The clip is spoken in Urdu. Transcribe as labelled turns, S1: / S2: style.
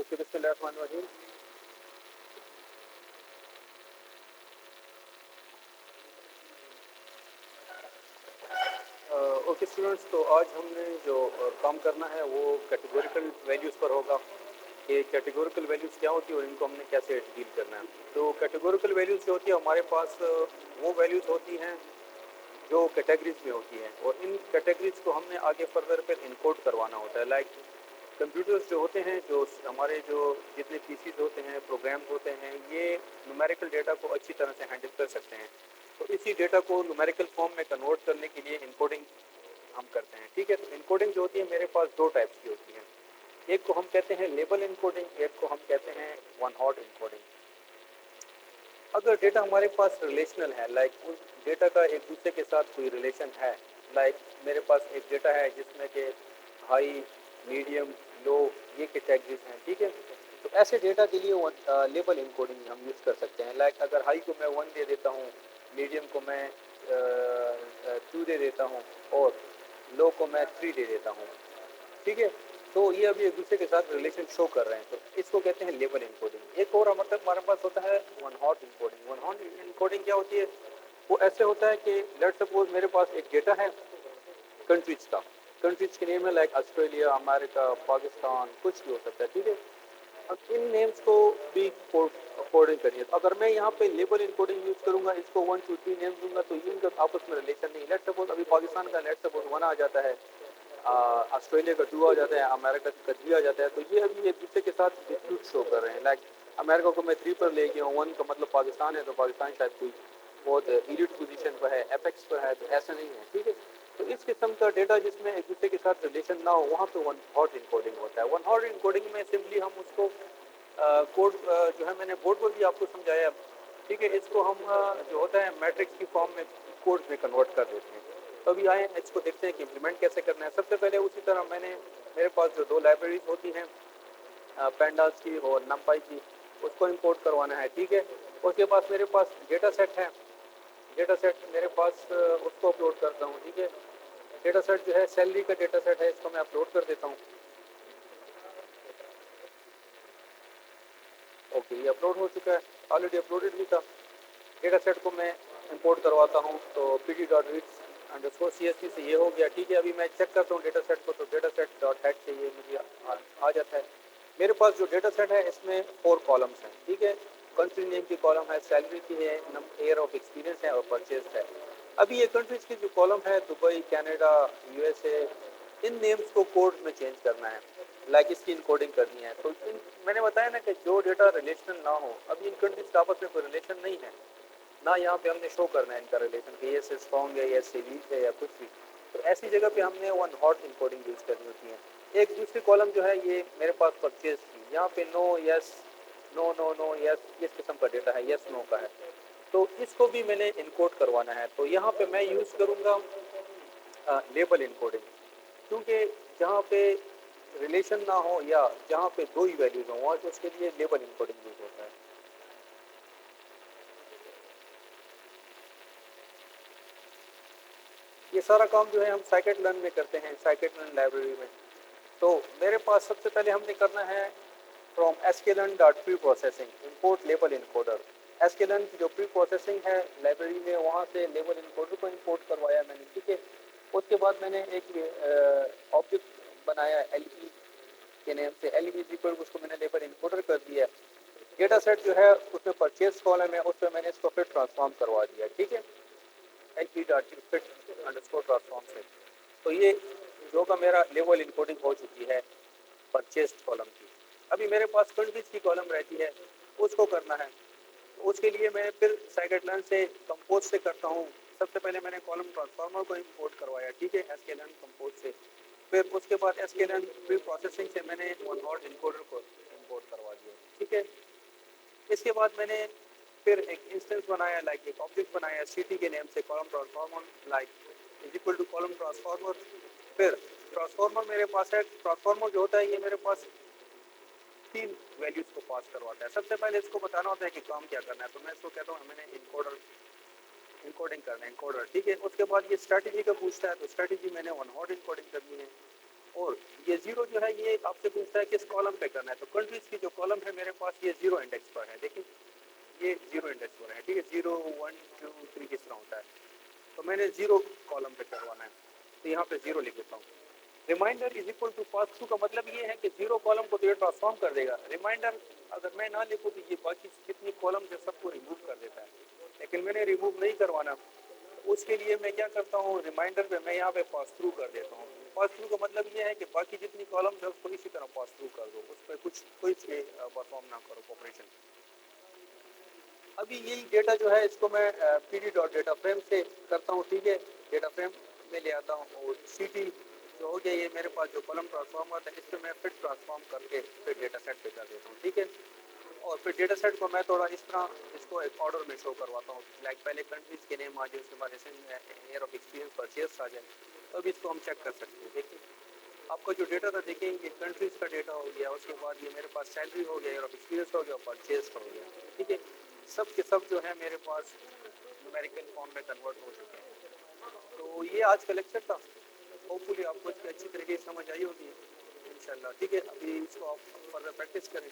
S1: اوکے بسم اللہ الرحمن الرحیم. اوکے اسٹوڈنٹس، تو آج ہم نے جو کام کرنا ہے وہ کیٹیگوریکل ویلیوز پر ہوگا کہ کیٹیگوریکل ویلیوز کیا ہوتی ہے اور ان کو ہم نے کیسے ڈیل کرنا ہے. تو کیٹیگوریکل ویلیوز جو ہوتی ہے ہمارے پاس وہ ویلیوز ہوتی ہیں جو کیٹیگریز میں ہوتی ہیں، اور ان کیٹیگریز کو ہم نے آگے فردر پھر انکوڈ کروانا ہوتا ہے. لائک کمپیوٹرز جو ہوتے ہیں، جو ہمارے جو جتنے پی سیز ہوتے ہیں، پروگرامز ہوتے ہیں، یہ نومیریکل ڈیٹا کو اچھی طرح سے ہینڈل کر سکتے ہیں. تو اسی ڈیٹا کو نومیریکل فارم میں کنورٹ کرنے کے لیے انکوڈنگ ہم کرتے ہیں. ٹھیک ہے، تو انکوڈنگ جو ہوتی ہے میرے پاس دو ٹائپس کی ہوتی ہیں. ایک کو ہم کہتے ہیں لیبل انکوڈنگ، ایک کو ہم کہتے ہیں ون ہاٹ انکوڈنگ. اگر ڈیٹا ہمارے پاس ریلیشنل ہے، لائک اس ڈیٹا کا ایک دوسرے کے ساتھ کوئی ریلیشن ہے، لائک میرے پاس ایک ڈیٹا ہے جس میں کہ ہائی، میڈیم، لو، یہ کیٹیگریز ہیں. ٹھیک ہے، تو ایسے ڈیٹا کے لیے لیبل انکوڈنگ ہم یوز کر سکتے ہیں. لائک اگر ہائی کو میں 1 دے دیتا ہوں، میڈیم کو میں 2 دے دیتا ہوں، اور لو کو میں 3 دے دیتا ہوں. ٹھیک ہے، تو یہ ابھی ایک دوسرے کے ساتھ ریلیشن شو کر رہے ہیں، تو اس کو کہتے ہیں لیبل انکوڈنگ. ایک اور مطلب ہمارے پاس ہوتا ہے one hot encoding. One hot encoding کیا ہوتی ہے؟ وہ ایسے ہوتا ہے کہ لیٹ سپوز میرے پاس ایک ڈیٹا ہے کنٹریز کا. کنٹریز کے نیم ہے لائک آسٹریلیا، امریکہ، پاکستان، کچھ بھی ہو سکتا ہے. ٹھیک ہے، اب ان نیمز کو بھی کوڈنگ کریے. تو اگر میں یہاں پہ لیبل انکوڈنگ یوز کروں گا، اس کو 1 2 3 نیمز دوں گا، تو یہ ان کا آپس میں ریلیشن نہیں. لیٹ سپوز ابھی پاکستان کا لیٹ سپوز 1 آ جاتا ہے، آسٹریلیا کا 2 آ جاتا ہے، امریکہ کا 3 آ جاتا ہے، تو یہ ابھی ایک دوسرے کے ساتھ ڈسپیوٹ شو کر رہے ہیں. لائک امریکہ کو میں 3 پر لے گیا ہوں، 1 کا مطلب پاکستان ہے، تو پاکستان شاید کوئی بہت ایلیٹ پوزیشن پر ہے، ایپیکس پر ہے، تو ایسا نہیں ہے. ٹھیک ہے، تو اس قسم کا ڈیٹا جس میں ایک دوسرے کے ساتھ ریلیشن نہ ہو، وہاں پہ ون ہاٹ انکوڈنگ ہوتا ہے. ون ہاٹ انکوڈنگ میں سمپلی ہم اس کو کوڈ جو ہے میں نے بورڈ پر بھی آپ کو سمجھایا. ٹھیک ہے، اس کو ہم جو ہوتا ہے میٹرکس کی فارم میں کوڈ میں کنورٹ کر دیتے ہیں. تو ابھی آئیں اس کو دیکھتے ہیں کہ امپلیمنٹ کیسے کرنا ہے. سب سے پہلے اسی طرح میرے پاس جو 2 لائبریریز ہوتی ہیں، پینڈاس کی اور نمپائی کی، اس کو امپورٹ کروانا ہے. ٹھیک ہے، اس کے پاس میرے پاس ڈیٹا سیٹ ہے. ڈیٹا سیٹ میرے پاس اس کو اپلوڈ کرتا ہوں. ٹھیک ہے، ڈیٹا سیٹ جو ہے سیلری کا ڈیٹا سیٹ ہے، اس کو میں اپلوڈ کر دیتا ہوں. اوکے، یہ اپلوڈ ہو چکا ہے، آلریڈی اپلوڈڈ بھی تھا. ڈیٹا سیٹ کو میں امپورٹ کرواتا ہوں، تو P D dot reads underscore C S V سے یہ ہو گیا. ٹھیک ہے، ابھی میں چیک کرتا ہوں ڈیٹا سیٹ کو، تو ڈیٹا سیٹ ڈاٹ ہیڈ سے یہ مجھے آ جاتا ہے. میرے پاس جو ڈیٹا سیٹ ہے اس میں 4 کالمس ہیں. ٹھیک ہے، کنٹری نیم کی کالم ہے، سیلری کی ہے، ایئر آف ایکسپیرینس ہے، اور پرچیز ہے. ابھی یہ کنٹریز کی جو کالم ہے، Dubai, Canada, U S A, in names کو کوڈ میں چینج کرنا ہے. لائک اس کی انکوڈنگ کرنی ہے. تو میں نے بتایا نا کہ جو ڈیٹا ریلیشنل نہ ہو، ابھی ان کنٹریز کا آپس میں کوئی ریلیشن نہیں ہے، نہ یہاں پہ ہم نے شو کرنا ہے ان کا ریلیشن کہ یہ سے اسٹرانگ ہے یا سے ویک ہے یا کچھ بھی. تو ایسی جگہ پہ ہم نے ون ہاٹ انکوڈنگ یوز کرنی ہوتی ہے. ایک دوسری کالم جو ہے یہ میرے پاس پرچیز کی، یہاں پہ نو یس، نو نو نو یس، اس قسم کا ڈیٹا ہے، یس نو کا ہے. تو اس کو بھی میں نے انکوڈ کروانا ہے. تو یہاں پہ میں یوز کروں گا لیبل انکوڈنگ، کیونکہ جہاں پہ ریلیشن نہ ہو یا جہاں پہ 2 ہی ویلیوز ہوں، وہاں اس کے لیے لیبل انکوڈنگ یوز ہوتا ہے. یہ سارا کام جو ہے ہم سائیکٹ لرن میں کرتے ہیں، سائیکٹ لرن لائبریری میں. تو میرے پاس سب سے پہلے ہم نے کرنا ہے from sklearn dot preprocessing import label encoder. sklearn کی جو پری پروسیسنگ ہے لائبریری میں، وہاں سے لیبل انکوڈر کو امپورٹ کروایا میں نے. ٹھیک ہے، اس کے بعد میں نے ایک آبجیکٹ بنایا ایل ای کے نیم سے. ایل ای اس کو میں نے لیبل انکوڈر کر دیا. ڈیٹا سیٹ جو ہے اس میں پرچیز کالم ہے، اس پہ میں نے اس کو پھر ٹرانسفارم کروا دیا. ٹھیک ہے، L E dot fit underscore transform سے. تو یہ جو کا میرا لیبل انکوڈنگ ہو چکی ہے پرچیز کالم کی. ابھی میرے پاس کنٹریز کی کالم رہتی ہے، اس کو کرنا ہے. اس کے لیے میں پھر سائیکٹ لرن سے کمپوز سے کرتا ہوں. سب سے پہلے میں نے کالم ٹرانسفارمر کو امپورٹ کروایا. ٹھیک ہے، sklearn کمپوز سے. پھر اس کے بعد sklearn پری پروسیسنگ سے میں نے ون ہاٹ انکوڈر کو امپورٹ کروا دیا. ٹھیک ہے، اس کے بعد میں نے پھر ایک انسٹنس بنایا، لائک ایک آبجیکٹ بنایا سی ٹی کے نیم سے، column transformer like is equal to column transformer. پھر ٹرانسفارمر میرے پاس ہے. ٹرانسفارمر جو ہوتا ہے یہ میرے پاس 3 ویلیوز کو پاس کرواتا ہے. سب سے پہلے اس کو بتانا ہوتا ہے کہ کام کیا کرنا ہے. تو میں اس کو کہتا ہوں میں نے انکوڈنگ کرنا ہے، انکوڈر. ٹھیک ہے، اس کے بعد یہ اسٹریٹجی کا پوچھتا ہے، تو اسٹریٹجی میں نے ون ہاٹ انکوڈنگ کرنی ہے. اور یہ زیرو جو ہے یہ آپ سے پوچھتا ہے کس کالم پہ کرنا ہے. تو کنٹریز کی جو کالم ہے میرے پاس یہ زیرو انڈیکس پر ہے. دیکھیں یہ زیرو انڈیکس پر ہے, ٹھیک ہے, 0 1 2 3 کس طرح ہوتا ہے. تو میں نے زیرو کالم پہ کروانا ہے, تو یہاں پہ زیرو لکھ دیتا ہوں. Remainder is equal to passthrough کا مطلب یہ ہے کہ زیرو کالم کو تو یہ ٹرانسفارم کر دے گا. ریمائنڈر اگر میں نہ لکھوں تو یہ باقی کتنی کالم ہے سب کو ریموو کر دیتا ہے, لیکن میں نے ریموو نہیں کروانا. اس کے لیے میں کیا کرتا ہوں, ریمائنڈر پہ میں یہاں پہ پاس تھرو کر دیتا ہوں. پاس تھرو کا مطلب یہ ہے کہ باقی جتنی کالم ہے اس کو اسی طرح پاس تھرو کر دو, اس پہ کچھ کوئی پرفارم نہ کرو آپریشن. ابھی یہی ڈیٹا جو ہے اس کو میں پی ڈی ڈاٹ ڈیٹا فریم سے کرتا ہوں, ٹھیک ہے, ڈیٹا فریم میں لے آتا ہوں. اور سی ٹی جو ہو گیا یہ میرے پاس جو کالم ٹرانسفارمر ہے اس پہ میں پھر ٹرانسفارم کر کے پھر ڈیٹا سیٹ پہ کر دیتا ہوں, ٹھیک ہے. اور پھر ڈیٹا سیٹ کو میں تھوڑا اس طرح اس کو ایک آرڈر میں شو کرواتا ہوں, لائک پہلے کنٹریز کے نیم آ جائے, اس کے بعد ایئر آف ایکسپیرینس پرچیز آ جائے, تو اب اس کو ہم چیک کر سکتے ہیں. دیکھیں آپ کا جو ڈیٹا تھا دیکھیں یہ کنٹریز کا ڈیٹا ہو گیا, اس کے بعد یہ میرے پاس سیلری ہو گیا, ایئر آف ایکسپیرینس ہو گیا, پرچیز ہو گیا, ٹھیک ہے. سب کے سب جو ہے میرے پاس نیومیریکل فارم میں کنورٹ ہو چکے ہیں. تو یہ آج کا لیکچر تھا, ہوپ فلی آپ کو اس کی اچھی طریقے سے سمجھ آئی ہوگی انشاءاللہ, ٹھیک ہے. ابھی اس کو آپ فردر پریکٹس کریں.